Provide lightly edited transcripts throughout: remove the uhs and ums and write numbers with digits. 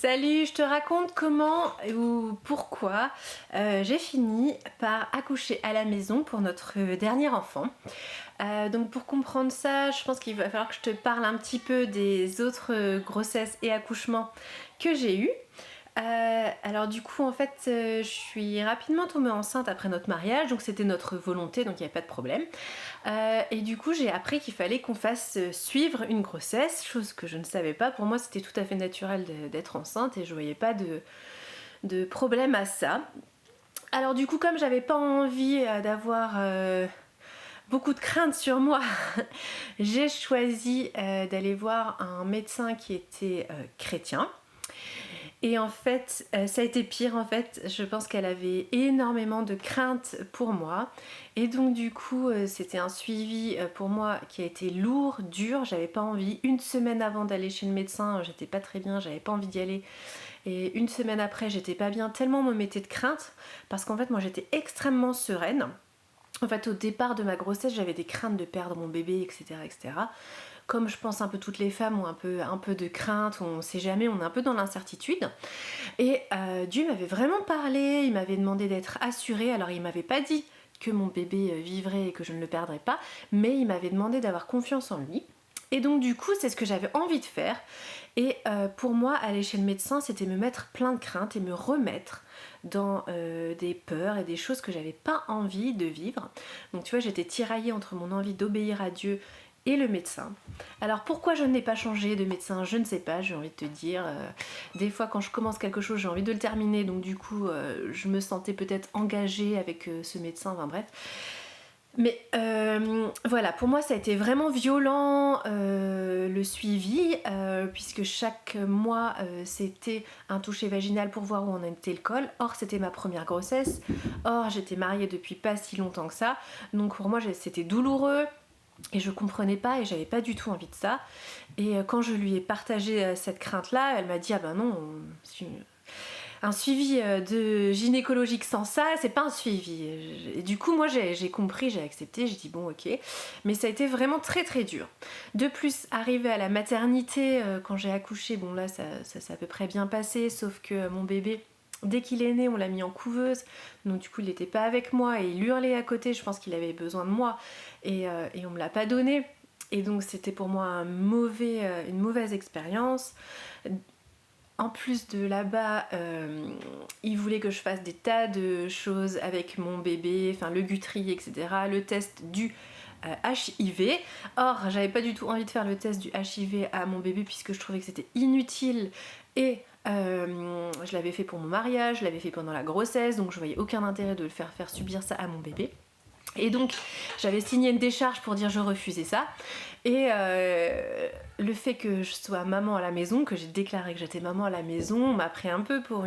Salut, je te raconte comment ou pourquoi j'ai fini par accoucher à la maison pour notre dernier enfant. Donc pour comprendre ça, je pense qu'il va falloir que je te parle un petit peu des autres grossesses et accouchements que j'ai eus. Alors du coup en fait je suis rapidement tombée enceinte après notre mariage, donc c'était notre volonté, donc il n'y avait pas de problème. Et du coup j'ai appris qu'il fallait qu'on fasse suivre une grossesse, chose que je ne savais pas. Pour moi c'était tout à fait naturel d'être enceinte et je voyais pas de problème à ça. Alors du coup comme j'avais pas envie d'avoir beaucoup de crainte sur moi, j'ai choisi d'aller voir un médecin qui était chrétien. Et en fait, ça a été pire en fait. Je pense qu'elle avait énormément de crainte pour moi. Et donc du coup, c'était un suivi pour moi qui a été lourd, dur. J'avais pas envie. Une semaine avant d'aller chez le médecin, j'étais pas très bien, j'avais pas envie d'y aller. Et une semaine après, j'étais pas bien, tellement on me mettait de crainte. Parce qu'en fait, moi j'étais extrêmement sereine. En fait, au départ de ma grossesse, j'avais des craintes de perdre mon bébé, etc., etc. Comme je pense un peu toutes les femmes ont un peu de crainte, on ne sait jamais, on est un peu dans l'incertitude. Et Dieu m'avait vraiment parlé, il m'avait demandé d'être assurée. Alors il m'avait pas dit que mon bébé vivrait et que je ne le perdrais pas, mais il m'avait demandé d'avoir confiance en lui. Et donc du coup c'est ce que j'avais envie de faire. Et pour moi aller chez le médecin c'était me mettre plein de craintes et me remettre dans des peurs et des choses que j'avais pas envie de vivre. Donc tu vois j'étais tiraillée entre mon envie d'obéir à Dieu et le médecin. Alors pourquoi je n'ai pas changé de médecin, je ne sais pas, j'ai envie de te dire. Des fois quand je commence quelque chose j'ai envie de le terminer, donc du coup je me sentais peut-être engagée avec ce médecin, enfin bref. Mais voilà, pour moi ça a été vraiment violent le suivi, puisque chaque mois c'était un toucher vaginal pour voir où en était le col. Or c'était ma première grossesse, or j'étais mariée depuis pas si longtemps que ça, donc pour moi c'était douloureux. Et je comprenais pas et j'avais pas du tout envie de ça. Et quand je lui ai partagé cette crainte-là, elle m'a dit ah ben non, un suivi de gynécologique sans ça, c'est pas un suivi. Et du coup moi j'ai compris, j'ai accepté, j'ai dit bon ok. Mais ça a été vraiment très très dur. De plus, arrivé à la maternité, quand j'ai accouché, bon là ça s'est à peu près bien passé, sauf que mon bébé, dès qu'il est né, on l'a mis en couveuse, donc du coup il n'était pas avec moi et il hurlait à côté, je pense qu'il avait besoin de moi et on me l'a pas donné. Et donc c'était pour moi une mauvaise expérience. En plus de là-bas, il voulait que je fasse des tas de choses avec mon bébé, enfin le guthrie, etc. Le test du HIV. Or, j'avais pas du tout envie de faire le test du HIV à mon bébé puisque je trouvais que c'était inutile et je l'avais fait pour mon mariage, je l'avais fait pendant la grossesse, donc je voyais aucun intérêt de le faire subir ça à mon bébé. Et donc j'avais signé une décharge pour dire je refusais ça. Et le fait que je sois maman à la maison, que j'ai déclaré que j'étais maman à la maison, m'a pris un peu pour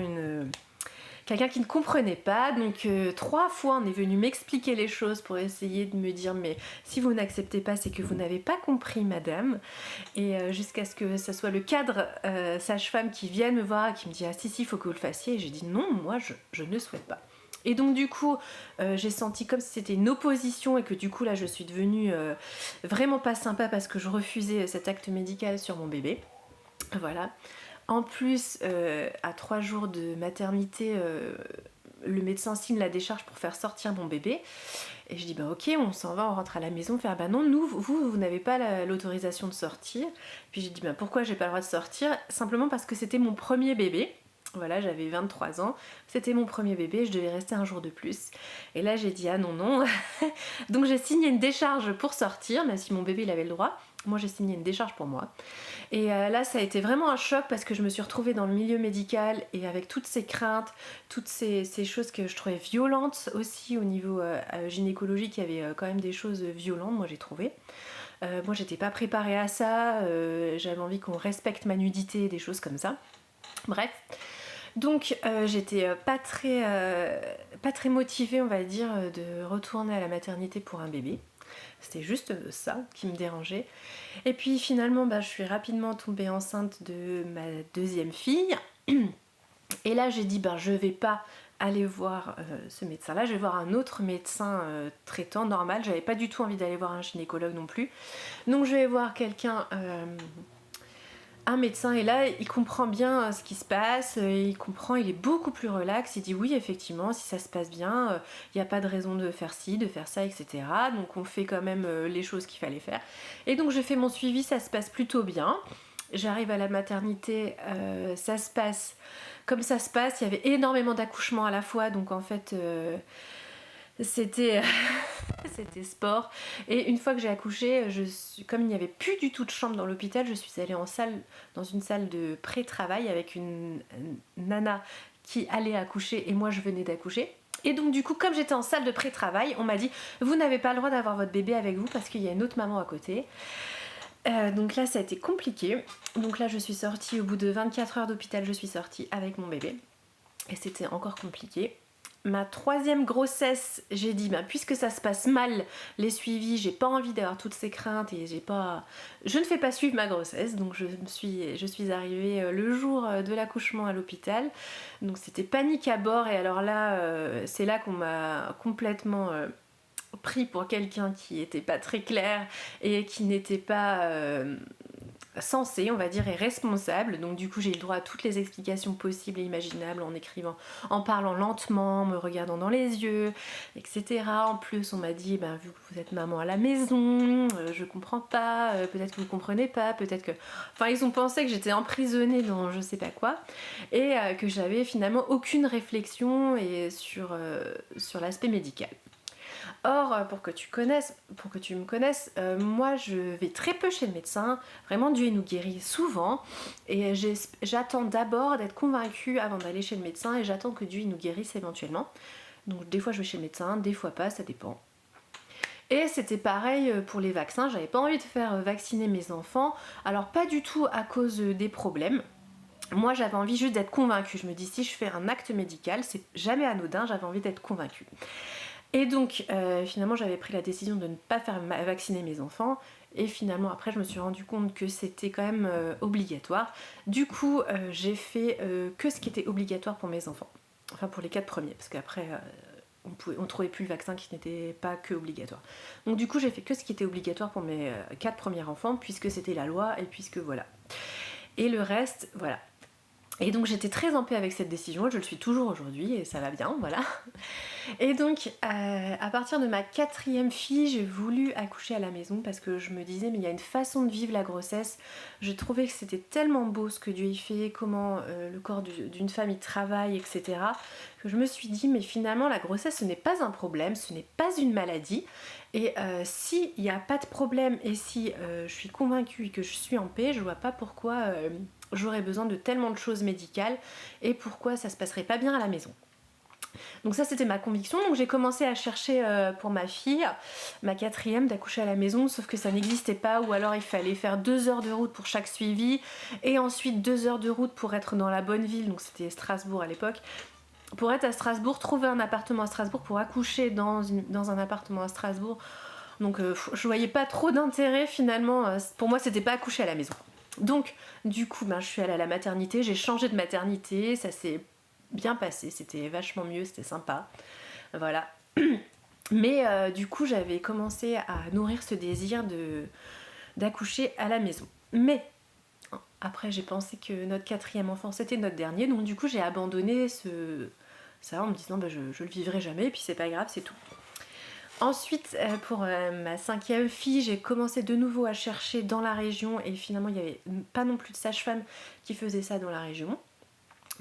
quelqu'un qui ne comprenait pas. Donc 3 fois on est venu m'expliquer les choses pour essayer de me dire mais si vous n'acceptez pas c'est que vous n'avez pas compris madame. Et jusqu'à ce que ça soit le cadre sage-femme qui vienne me voir et qui me dit ah si il faut que vous le fassiez. Et j'ai dit non, moi je ne souhaite pas. Et donc du coup j'ai senti comme si c'était une opposition et que du coup là je suis devenue vraiment pas sympa parce que je refusais cet acte médical sur mon bébé. Voilà. En plus à 3 jours de maternité le médecin signe la décharge pour faire sortir mon bébé. Et je dis bah ok on s'en va, on rentre à la maison, faire bah non nous vous n'avez pas l'autorisation de sortir. Puis j'ai dit bah pourquoi j'ai pas le droit de sortir? Simplement parce que c'était mon premier bébé. Voilà, j'avais 23 ans, c'était mon premier bébé, je devais rester un jour de plus. Et là j'ai dit ah non non. Donc j'ai signé une décharge pour sortir, même si mon bébé il avait le droit. Moi j'ai signé une décharge pour moi. Et là ça a été vraiment un choc parce que je me suis retrouvée dans le milieu médical et avec toutes ces craintes, toutes ces choses que je trouvais violentes aussi au niveau gynécologique, il y avait quand même des choses violentes, moi j'ai trouvé. Moi j'étais pas préparée à ça, j'avais envie qu'on respecte ma nudité, des choses comme ça. Bref. Donc j'étais pas très motivée on va dire de retourner à la maternité pour un bébé. C'était juste ça qui me dérangeait. Et puis finalement je suis rapidement tombée enceinte de ma deuxième fille. Et là j'ai dit je vais pas aller voir ce médecin là, je vais voir un autre médecin traitant normal. J'avais pas du tout envie d'aller voir un gynécologue non plus. Donc je vais voir quelqu'un un médecin est là, il comprend bien ce qui se passe, il comprend, il est beaucoup plus relax, il dit oui effectivement si ça se passe bien, il n'y a pas de raison de faire ci, de faire ça, etc. Donc on fait quand même les choses qu'il fallait faire. Et donc je fais mon suivi, ça se passe plutôt bien. J'arrive à la maternité, ça se passe comme ça se passe, il y avait énormément d'accouchements à la fois, donc en fait c'était c'était sport. Et une fois que j'ai accouché, comme il n'y avait plus du tout de chambre dans l'hôpital, je suis allée dans une salle de pré-travail avec une nana qui allait accoucher et moi je venais d'accoucher. Et donc du coup, comme j'étais en salle de pré-travail, on m'a dit vous n'avez pas le droit d'avoir votre bébé avec vous parce qu'il y a une autre maman à côté. Donc là ça a été compliqué. Donc là je suis sortie au bout de 24 heures d'hôpital, je suis sortie avec mon bébé. Et c'était encore compliqué. Ma 3e grossesse, j'ai dit, puisque ça se passe mal, les suivis, j'ai pas envie d'avoir toutes ces craintes et je ne fais pas suivre ma grossesse, donc je suis arrivée le jour de l'accouchement à l'hôpital, donc c'était panique à bord et alors là, c'est là qu'on m'a complètement pris pour quelqu'un qui était pas très clair et qui n'était pas censé, on va dire, et responsable. Donc du coup j'ai eu le droit à toutes les explications possibles et imaginables en écrivant, en parlant lentement, en me regardant dans les yeux, etc. En plus on m'a dit, vu que vous êtes maman à la maison, je comprends pas, peut-être que vous comprenez pas, peut-être que... Enfin ils ont pensé que j'étais emprisonnée dans je sais pas quoi et que j'avais finalement aucune réflexion sur l'aspect médical. Or, pour que tu me connaisses, moi je vais très peu chez le médecin, vraiment Dieu nous guérit souvent, et j'attends d'abord d'être convaincue avant d'aller chez le médecin, et j'attends que Dieu nous guérisse éventuellement. Donc des fois je vais chez le médecin, des fois pas, ça dépend. Et c'était pareil pour les vaccins, j'avais pas envie de faire vacciner mes enfants, alors pas du tout à cause des problèmes. Moi j'avais envie juste d'être convaincue, je me dis si je fais un acte médical, c'est jamais anodin, j'avais envie d'être convaincue. Et donc finalement j'avais pris la décision de ne pas faire vacciner mes enfants et finalement après je me suis rendu compte que c'était quand même obligatoire. Du coup j'ai fait que ce qui était obligatoire pour mes enfants, enfin pour les 4 premiers parce qu'après on trouvait plus le vaccin qui n'était pas que obligatoire. Donc du coup j'ai fait que ce qui était obligatoire pour mes 4 premiers enfants puisque c'était la loi et puisque voilà. Et le reste voilà. Et donc j'étais très en paix avec cette décision, je le suis toujours aujourd'hui et ça va bien, voilà. Et donc à partir de ma 4e fille, j'ai voulu accoucher à la maison parce que je me disais mais il y a une façon de vivre la grossesse. Je trouvais que c'était tellement beau ce que Dieu y fait, comment le corps d'une femme y travaille, etc. Que je me suis dit mais finalement la grossesse ce n'est pas un problème, ce n'est pas une maladie. Et s'il n'y a pas de problème et si je suis convaincue et que je suis en paix, je vois pas pourquoi j'aurais besoin de tellement de choses médicales et pourquoi ça se passerait pas bien à la maison. Donc ça c'était ma conviction, donc j'ai commencé à chercher pour ma fille, ma 4e, d'accoucher à la maison, sauf que ça n'existait pas, ou alors il fallait faire 2 heures de route pour chaque suivi, et ensuite 2 heures de route pour être dans la bonne ville, donc c'était Strasbourg à l'époque. Pour être à Strasbourg, trouver un appartement à Strasbourg, pour accoucher dans un appartement à Strasbourg, donc je voyais pas trop d'intérêt finalement, pour moi c'était pas accoucher à la maison. Donc du coup je suis allée à la maternité, j'ai changé de maternité, ça s'est bien passé, c'était vachement mieux, c'était sympa, voilà. Mais du coup j'avais commencé à nourrir ce désir d'accoucher à la maison. Mais après j'ai pensé que notre 4e enfant c'était notre dernier, donc du coup j'ai abandonné ça en me disant je le vivrai jamais et puis c'est pas grave, c'est tout. Ensuite, pour ma 5e fille, j'ai commencé de nouveau à chercher dans la région et finalement il n'y avait pas non plus de sage-femme qui faisait ça dans la région.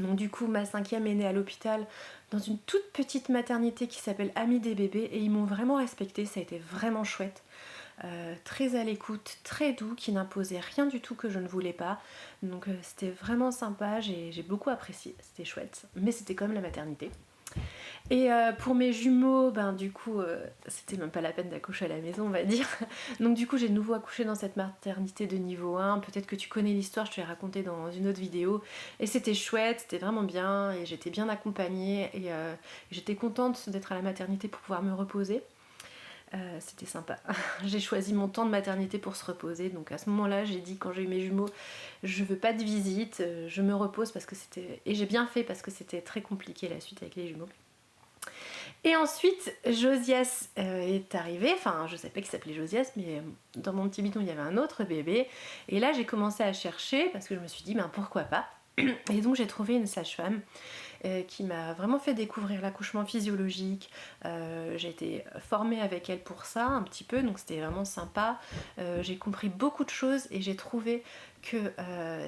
Donc du coup ma 5e est née à l'hôpital dans une toute petite maternité qui s'appelle Amis des bébés et ils m'ont vraiment respectée, ça a été vraiment chouette. Très à l'écoute, très doux, qui n'imposait rien du tout que je ne voulais pas. Donc c'était vraiment sympa, j'ai beaucoup apprécié, c'était chouette. Mais c'était comme la maternité. Et pour mes jumeaux, du coup, c'était même pas la peine d'accoucher à la maison, on va dire. Donc du coup, j'ai de nouveau accouché dans cette maternité de niveau 1. Peut-être que tu connais l'histoire, je te l'ai raconté dans une autre vidéo. Et c'était chouette, c'était vraiment bien, et j'étais bien accompagnée. Et j'étais contente d'être à la maternité pour pouvoir me reposer. C'était sympa. J'ai choisi mon temps de maternité pour se reposer. Donc à ce moment-là, j'ai dit quand j'ai eu mes jumeaux, je veux pas de visite, je me repose parce que c'était... Et j'ai bien fait parce que c'était très compliqué la suite avec les jumeaux. Et ensuite, Josias est arrivé, enfin je savais pas qu'il s'appelait Josias, mais dans mon petit bidon il y avait un autre bébé. Et là j'ai commencé à chercher parce que je me suis dit, ben pourquoi pas. Et donc j'ai trouvé une sage-femme qui m'a vraiment fait découvrir l'accouchement physiologique. J'ai été formée avec elle pour ça un petit peu, donc c'était vraiment sympa. J'ai compris beaucoup de choses et j'ai trouvé que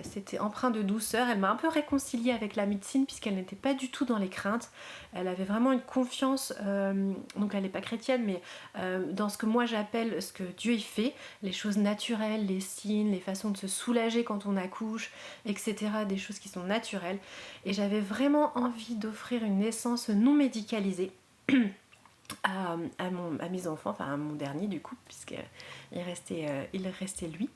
c'était empreint de douceur. Elle m'a un peu réconciliée avec la médecine puisqu'elle n'était pas du tout dans les craintes. Elle avait vraiment une confiance, donc elle n'est pas chrétienne, mais dans ce que moi j'appelle ce que Dieu y fait, les choses naturelles, les signes, les façons de se soulager quand on accouche, etc. Des choses qui sont naturelles. Et j'avais vraiment envie d'offrir une naissance non médicalisée à mes enfants, enfin à mon dernier du coup, puisqu'il restait lui.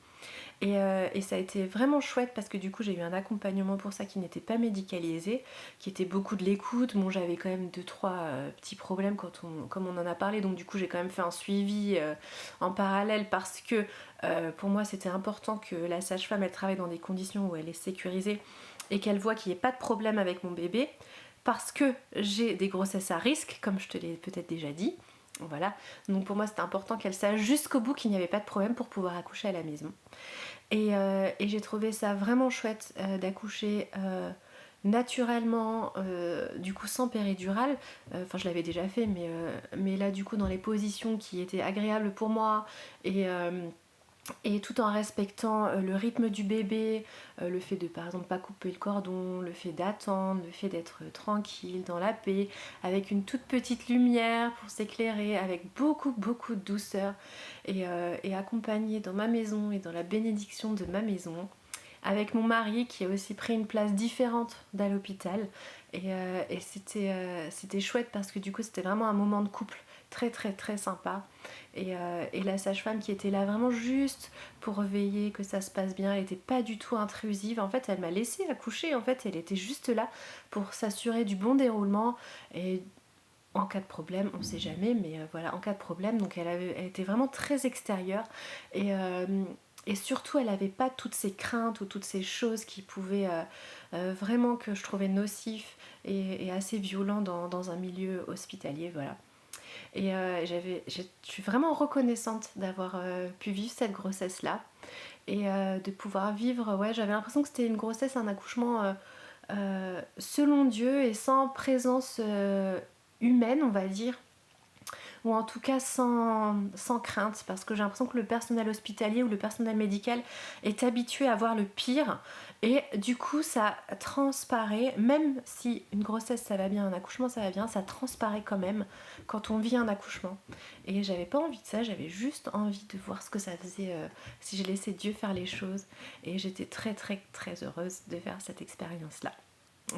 Et ça a été vraiment chouette parce que du coup j'ai eu un accompagnement pour ça qui n'était pas médicalisé, qui était beaucoup de l'écoute. Bon, j'avais quand même 2-3 petits problèmes comme on en a parlé, donc du coup j'ai quand même fait un suivi en parallèle parce que pour moi c'était important que la sage-femme elle travaille dans des conditions où elle est sécurisée et qu'elle voit qu'il n'y ait pas de problème avec mon bébé, parce que j'ai des grossesses à risque, comme je te l'ai peut-être déjà dit. Voilà, donc pour moi c'était important qu'elle sache jusqu'au bout qu'il n'y avait pas de problème pour pouvoir accoucher à la maison. Et j'ai trouvé ça vraiment chouette d'accoucher naturellement, du coup sans péridurale. Enfin je l'avais déjà fait, mais là du coup dans les positions qui étaient agréables pour moi et tout en respectant le rythme du bébé, le fait de par exemple pas couper le cordon, le fait d'attendre, le fait d'être tranquille, dans la paix, avec une toute petite lumière pour s'éclairer, avec beaucoup beaucoup de douceur et accompagnée dans ma maison et dans la bénédiction de ma maison, avec mon mari qui a aussi pris une place différente d'à l'hôpital. Et c'était chouette parce que du coup c'était vraiment un moment de couple très très très sympa. Et la sage-femme qui était là vraiment juste pour veiller que ça se passe bien, elle n'était pas du tout intrusive. En fait elle m'a laissé accoucher, en fait elle était juste là pour s'assurer du bon déroulement et en cas de problème, on sait jamais, mais voilà, en cas de problème, donc elle était vraiment très extérieure et surtout elle n'avait pas toutes ces craintes ou toutes ces choses qui pouvaient vraiment, que je trouvais nocifs et assez violents dans un milieu hospitalier, voilà. Et je suis vraiment reconnaissante d'avoir pu vivre cette grossesse là et de pouvoir vivre, ouais, j'avais l'impression que c'était une grossesse, un accouchement selon Dieu et sans présence humaine, on va dire, ou en tout cas sans crainte, parce que j'ai l'impression que le personnel hospitalier ou le personnel médical est habitué à voir le pire et du coup ça transparaît, même si une grossesse ça va bien, un accouchement ça va bien, ça transparaît quand même quand on vit un accouchement. Et j'avais pas envie de ça, j'avais juste envie de voir ce que ça faisait si je laissais Dieu faire les choses, et j'étais très très très heureuse de faire cette expérience là.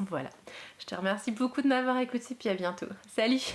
Voilà, je te remercie beaucoup de m'avoir écouté, puis à bientôt. Salut!